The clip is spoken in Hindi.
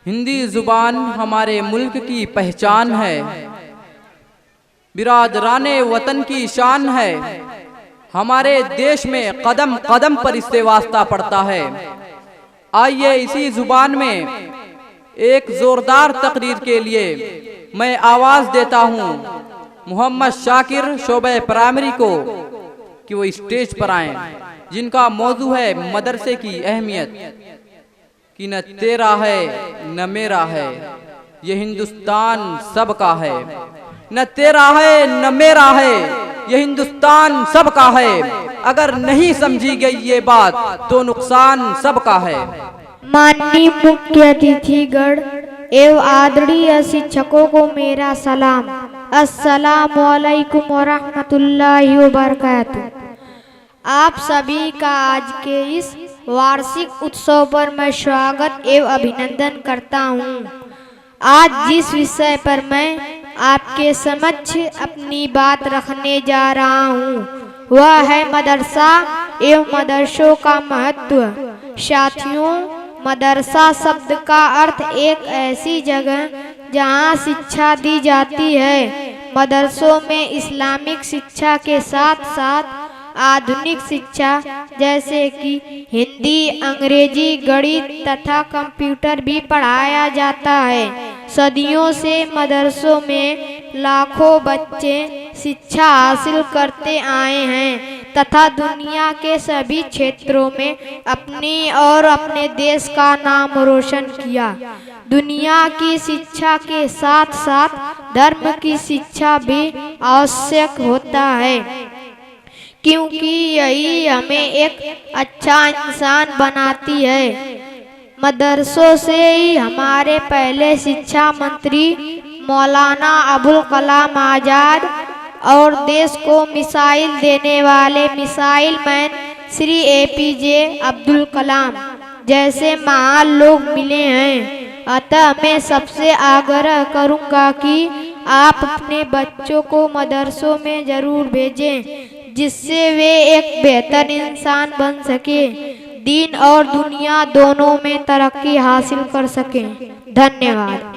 हिंदी जुबान हमारे मुल्क की पहचान है, बिरादराने वतन की शान है। हमारे देश में कदम कदम पर इससे वास्ता पड़ता है। आइए इसी जुबान में एक जोरदार तकरीर के लिए मैं आवाज देता हूँ मोहम्मद शाकिर शोबे प्राइमरी को कि वो स्टेज पर आए, जिनका मौजू है मदरसे की अहमियत कि न तेरा है न मेरा है, ये हिंदुस्तान सबका है। न तेरा है न मेरा है, ये हिंदुस्तान सबका है। अगर नहीं समझी गई ये बात तो नुकसान सबका है। माननीय मुख्य अतिथिगण एवं आदरणीय शिक्षकों को मेरा सलाम। अस्सलामु अलैकुम वरहमतुल्लाहि वबरकातुहू। आप सभी का आज के इस वार्षिक उत्सव पर मैं स्वागत एवं अभिनंदन करता हूँ। आज जिस विषय पर मैं आपके समक्ष अपनी बात रखने जा रहा हूँ वह है मदरसा एवं मदरसों का महत्व। साथियों, मदरसा शब्द का अर्थ एक ऐसी जगह जहाँ शिक्षा दी जाती है। मदरसों में इस्लामिक शिक्षा के साथ साथ आधुनिक शिक्षा जैसे कि हिंदी, अंग्रेजी, गणित तथा कंप्यूटर भी पढ़ाया जाता है। सदियों से मदरसों में लाखों बच्चे शिक्षा हासिल करते आए हैं तथा दुनिया के सभी क्षेत्रों में अपनी और अपने देश का नाम रोशन किया। दुनिया की शिक्षा के साथ साथ धर्म की शिक्षा भी आवश्यक होता है, क्योंकि यही हमें एक अच्छा इंसान बनाती है। मदरसों से ही हमारे पहले शिक्षा मंत्री मौलाना अबुल कलाम आज़ाद और देश को मिसाइल देने वाले missile man Shri APJ Abdul Kalam जैसे महान लोग मिले हैं। अतः मैं सबसे आग्रह करूंगा कि आप अपने बच्चों को मदरसों में जरूर भेजें, जिससे वे एक बेहतर इंसान बन सके, दीन और दुनिया दोनों में तरक्की हासिल कर सकें। धन्यवाद।